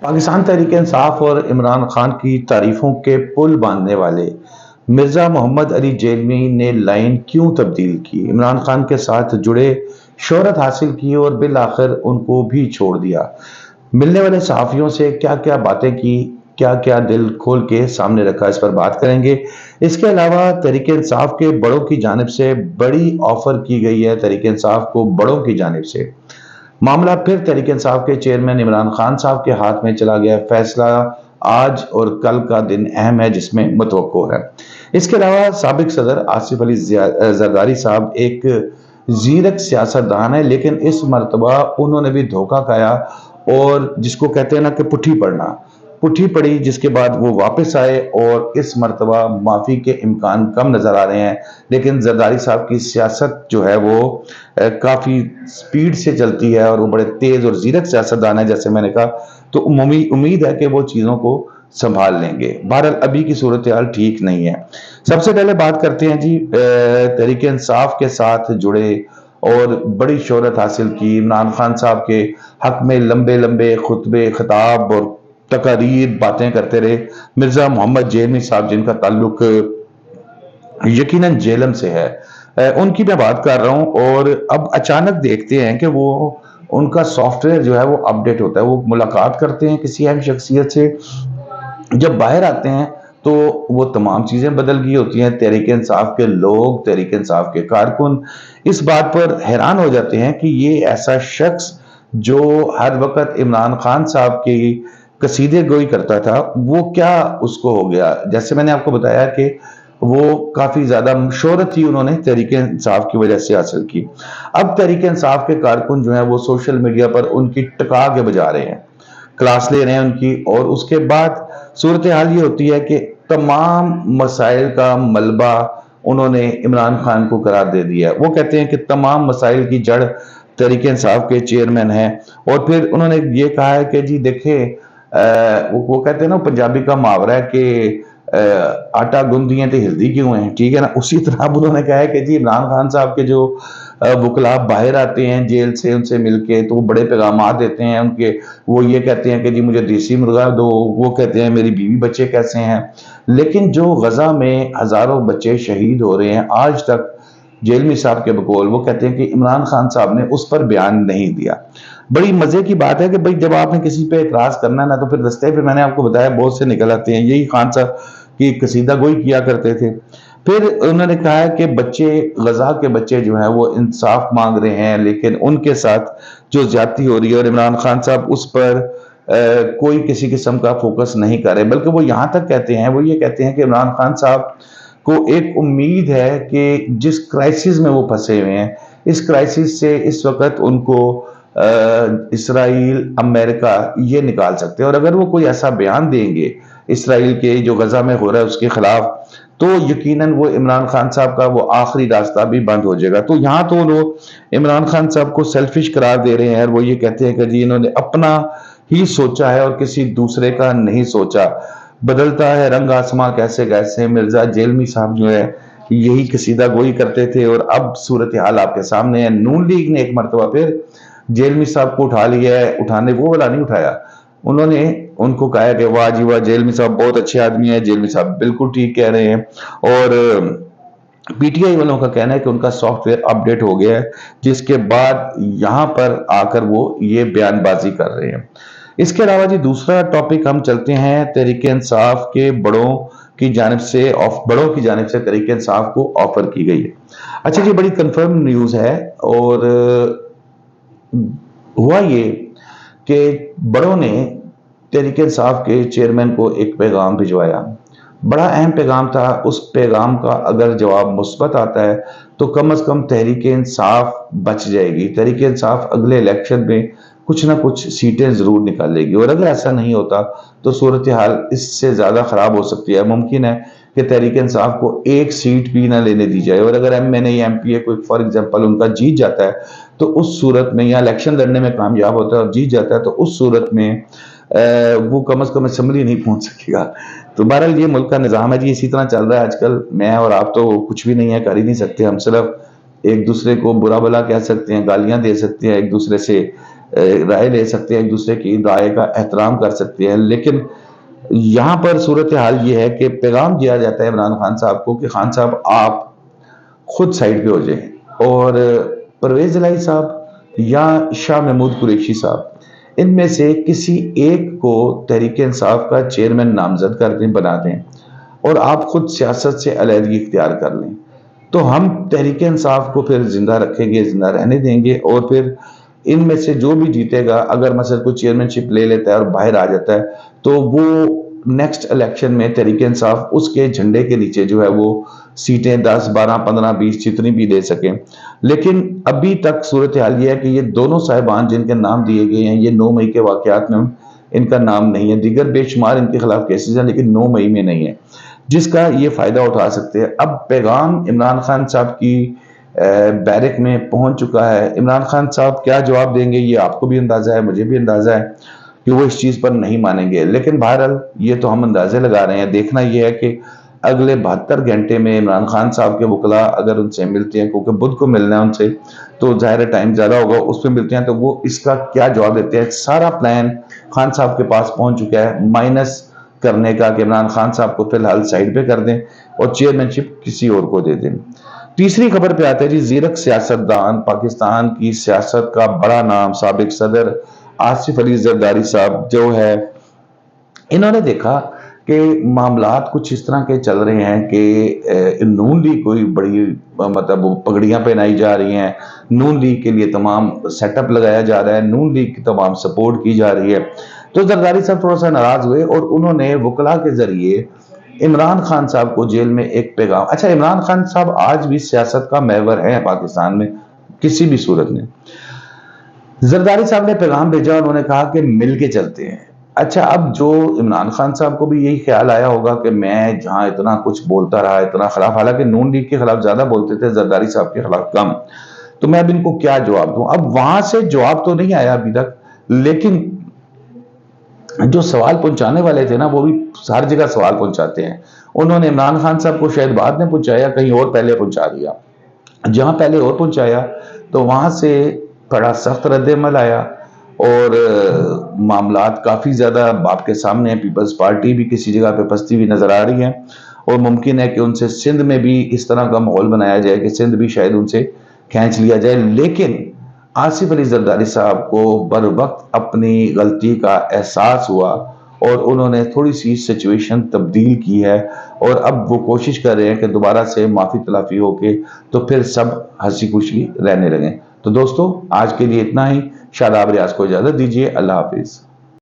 पाकिस्तान तहरीक इंसाफ और इमरान खान की तारीफों के पुल बांधने वाले मिर्जा मोहम्मद अली जेलमी ने लाइन क्यों तब्दील की, इमरान खान के साथ जुड़े, शोहरत हासिल की और बिल आखिर उनको भी छोड़ दिया। मिलने वाले सहाफ़ियों से क्या क्या बातें की, क्या क्या दिल खोल के सामने रखा, इस पर बात करेंगे। इसके अलावा तहरीक इंसाफ के बड़ों की जानिब से बड़ी ऑफर की गई है। तहरीक इंसाफ को बड़ों की जानिब से मामला फिर तहरीक इंसाफ के चेयरमैन इमरान खान साहब के हाथ में चला गया। फैसला आज और कल का दिन अहम है, जिसमें मुतवक्को है। इसके अलावा साबिक सदर आसिफ अली जरदारी साहब एक जीरक सियासतदान है, लेकिन इस मरतबा उन्होंने भी धोखा खाया और जिसको कहते हैं ना कि पुट्ठी पड़ी, जिसके बाद वो वापस आए और इस मरतबा माफ़ी के इम्कान कम नज़र आ रहे हैं। लेकिन जरदारी साहब की सियासत जो है वो काफ़ी स्पीड से चलती है और वो बड़े तेज़ और जीरक सियासतदान है, जैसे मैंने कहा। तो उम्मीद है कि वो चीज़ों को संभाल लेंगे। बहरहाल अभी की सूरत हाल ठीक नहीं है। सबसे पहले बात करते हैं जी, तहरीक इंसाफ के साथ जुड़े और बड़ी शोहरत हासिल की इमरान खान साहब के हक में लंबे लंबे खुतबे खिताब और तकारीर बातें करते रहे मिर्जा मोहम्मद जेलमी साहब, जिनका ताल्लुक यकीनन जेलम से है। उनकी मैं बात कर रहा हूं और अब अचानक देखते हैं कि वो उनका सॉफ्टवेयर जो है वो अपडेट होता है। वो मुलाकात करते हैं किसी अहम शख्सियत से, जब बाहर आते हैं तो वो तमाम चीज़ें बदल गई होती हैं। तहरीक इंसाफ के लोग, तहरीक इंसाफ के कारकुन इस बात पर हैरान हो जाते हैं कि ये ऐसा शख्स जो हर वक्त इमरान खान साहब की कसीदे गोई करता था, वो क्या उसको हो गया। जैसे मैंने आपको बताया कि वो काफ़ी ज़्यादा शोहरत थी, उन्होंने तहरीक इंसाफ की वजह से हासिल की। अब तहरीक इंसाफ के कारकुन जो हैं वो सोशल मीडिया पर उनकी टका के बजा रहे हैं, क्लास ले रहे हैं उनकी। और उसके बाद सूरत हाल ये होती है कि तमाम मसाइल का मलबा उन्होंने इमरान खान को करार दे दिया है। वो कहते हैं कि तमाम मसाइल की जड़ तहरीक इंसाफ के चेयरमैन हैं। और फिर उन्होंने ये कहा है कि जी देखें, वो कहते हैं ना, पंजाबी का मुहावरा है कि आटा गूंदी है तो हिल्दी क्यों है, ठीक है ना। उसी तरह अब उन्होंने कहा है कि जी इमरान खान साहब के जो वकला बाहर आते हैं जेल से, उनसे मिलके तो वो बड़े पैगाम देते हैं उनके। वो ये कहते हैं कि जी मुझे देसी मुर्गा दो, वो कहते हैं मेरी बीवी बच्चे कैसे हैं। लेकिन जो गजा में हजारों बच्चे शहीद हो रहे हैं आज तक, जेलमी साहब के बकौल वो कहते हैं कि इमरान खान साहब ने उस पर बयान नहीं दिया। बड़ी मजे की बात है कि भाई जब आपने किसी पे एतराज करना है ना, तो फिर रस्ते पे मैंने आपको बताया बहुत से निकल आते हैं। यही खान साहब की कसीदा गोई किया करते थे। फिर उन्होंने कहा है कि बच्चे, गजा के बच्चे जो हैं वो इंसाफ मांग रहे हैं, लेकिन उनके साथ जो ज्यादती हो रही है और इमरान खान साहब उस पर कोई किसी किस्म का फोकस नहीं कर रहे, बल्कि वो यहाँ तक कहते हैं, वो ये कहते हैं कि इमरान खान साहब को एक उम्मीद है कि जिस क्राइसिस में वो फंसे हुए हैं, इस क्राइसिस से इस वक्त उनको इसराइल, अमेरिका ये निकाल सकते हैं। और अगर वो कोई ऐसा बयान देंगे इसराइल के जो गजा में हो रहा है उसके खिलाफ, तो यकीनन वो इमरान खान साहब का वो आखिरी रास्ता भी बंद हो जाएगा। तो यहाँ तो लोग इमरान खान साहब को सेल्फिश करार दे रहे हैं और वो ये कहते हैं कि जी इन्होंने अपना ही सोचा है और किसी दूसरे का नहीं सोचा। बदलता है रंग आसमां कैसे कैसे, मिर्जा जेलमी साहब जो है यही कसीदा गोई करते थे और अब सूरत हाल आपके सामने है। नून लीग ने एक मरतबा फिर जेलमी साहब को उठा लिया है। उठाने वो वाला नहीं उठाया, उन्होंने उनको कहा कि वाह जी वाह, जेलमी साहब बहुत अच्छे आदमी है, जेलमी साहब बिल्कुल ठीक कह रहे हैं। और पीटीआई वालों का कहना है कि उनका सॉफ्टवेयर अपडेट हो गया है, जिसके बाद यहां पर आकर वो ये बयानबाजी कर रहे हैं। इसके अलावा जी दूसरा टॉपिक हम चलते हैं, तहरीक इंसाफ के बड़ों की जानिब से तहरीक इंसाफ को ऑफर की गई है। अच्छा जी, बड़ी कंफर्म न्यूज है। और हुआ ये कि बड़ों ने तहरीक इंसाफ के चेयरमैन को एक पैगाम भिजवाया, बड़ा अहम पैगाम था। उस पैगाम का अगर जवाब मुस्बत आता है तो कम से कम तहरीक इंसाफ बच जाएगी। तहरीक इंसाफ अगले इलेक्शन में कुछ ना कुछ सीटें जरूर निकालेगी। और अगर ऐसा नहीं होता तो सूरत हाल इससे ज्यादा खराब हो सकती है। मुमकिन है कि तहरीक इंसाफ को एक सीट भी ना लेने दी जाए, और अगर एम एन ए या एम पी ए कोई फॉर एग्जाम्पल उनका जीत जाता है तो उस सूरत में, या इलेक्शन लड़ने में कामयाब होता है और जीत जाता है, तो उस सूरत में वो कम से कम असम्बली नहीं पहुंच सकेगा। तो बहरहाल ये मुल्क का निज़ाम है जी, इसी तरह चल रहा है आजकल। मैं और आप तो कुछ भी नहीं है, कर ही नहीं सकते। हम सिर्फ एक दूसरे को बुरा भला कह सकते हैं, गालियां दे सकते हैं, एक दूसरे से رائے لے سکتے ہیں، ایک دوسرے کی رائے کا احترام کر سکتے ہیں، لیکن یہاں پر صورتحال یہ ہے کہ پیغام دیا جاتا ہے عمران خان صاحب کو کہ خان صاحب آپ خود سائڈ پہ ہو جائیں، اور پرویز الہی صاحب یا شاہ محمود قریشی صاحب، ان میں سے کسی ایک کو تحریک انصاف کا چیئرمین نامزد کر دیں، بنا دیں، اور آپ خود سیاست سے علیحدگی اختیار کر لیں، تو ہم تحریک انصاف کو پھر زندہ رکھیں گے، زندہ رہنے دیں گے، اور پھر ان میں سے جو بھی جیتے گا، اگر مثلا کوئی چیئرمین شپ لے لیتا ہے اور باہر آ جاتا ہے، تو وہ نیکسٹ الیکشن میں تحریک انصاف اس کے جھنڈے کے نیچے جو ہے وہ سیٹیں 10 12 15 20 جتنی بھی دے سکیں۔ لیکن ابھی تک صورتحال یہ ہے کہ یہ دونوں صاحبان جن کے نام دیے گئے ہیں، یہ 9 مئی کے واقعات میں ان کا نام نہیں ہے، دیگر بے شمار ان کے خلاف کیسز ہیں، لیکن 9 مئی میں نہیں ہے، جس کا یہ فائدہ اٹھا سکتے ہیں۔ اب پیغام عمران خان صاحب کی بیرک میں پہنچ چکا ہے۔ عمران خان صاحب کیا جواب دیں گے یہ آپ کو بھی اندازہ ہے، مجھے بھی اندازہ ہے کہ وہ اس چیز پر نہیں مانیں گے، لیکن بہرحال یہ تو ہم اندازے لگا رہے ہیں۔ دیکھنا یہ ہے کہ اگلے 72 گھنٹے میں عمران خان صاحب کے وکلاء اگر ان سے ملتے ہیں، کیونکہ بدھ کو ملنا ہے ان سے، تو ظاہر ٹائم زیادہ ہوگا، اس پہ ملتے ہیں تو وہ اس کا کیا جواب دیتے ہیں۔ سارا پلان خان صاحب کے پاس پہنچ چکا ہے مائنس کرنے کا، کہ عمران خان صاحب کو فی الحال سائڈ پہ کر دیں اور چیئرمین شپ کسی اور کو دے دیں۔ تیسری خبر پہ آتے ہیں جی، زیرک سیاستدان، پاکستان کی سیاست کا بڑا نام، سابق صدر آصف علی زرداری صاحب جو ہے، انہوں نے دیکھا کہ معاملات کچھ اس طرح کے چل رہے ہیں کہ نون لیگ کوئی بڑی مطلب پگڑیاں پہنائی جا رہی ہیں، نون لیگ کے لیے تمام سیٹ اپ لگایا جا رہا ہے، نون لیگ کی تمام سپورٹ کی جا رہی ہے، تو زرداری صاحب تھوڑا سا ناراض ہوئے اور انہوں نے وکلاء کے ذریعے عمران خان صاحب کو جیل میں ایک پیغام، اچھا عمران خان صاحب آج بھی سیاست کا محور ہے پاکستان میں کسی بھی صورت میں، زرداری صاحب نے پیغام بھیجا، انہوں نے کہا کہ مل کے چلتے ہیں۔ اچھا اب جو عمران خان صاحب کو بھی یہی خیال آیا ہوگا کہ میں جہاں اتنا کچھ بولتا رہا، اتنا خلاف، حالانکہ نون لیگ کے خلاف زیادہ بولتے تھے، زرداری صاحب کے خلاف کم، تو میں اب ان کو کیا جواب دوں؟ اب وہاں سے جواب تو نہیں آیا ابھی تک، لیکن جو سوال پہنچانے والے تھے نا، وہ بھی ہر جگہ سوال پہنچاتے ہیں۔ انہوں نے عمران خان صاحب کو شاید بعد میں پہنچایا، کہیں اور پہلے پہنچا دیا، جہاں پہلے اور پہنچایا تو وہاں سے بڑا سخت رد عمل آیا، اور معاملات کافی زیادہ باپ کے سامنے ہیں۔ پیپلز پارٹی بھی کسی جگہ پہ پستی ہوئی نظر آ رہی ہے، اور ممکن ہے کہ ان سے سندھ میں بھی اس طرح کا ماحول بنایا جائے کہ سندھ بھی شاید ان سے کھینچ لیا جائے، لیکن آصف علی زرداری صاحب کو بر وقت اپنی غلطی کا احساس ہوا، اور انہوں نے تھوڑی سی سچویشن تبدیل کی ہے، اور اب وہ کوشش کر رہے ہیں کہ دوبارہ سے معافی تلافی ہو کے تو پھر سب ہنسی خوشی رہنے لگیں۔ تو دوستو آج کے لیے اتنا ہی، شاداب ریاض کو اجازت دیجیے، اللہ حافظ۔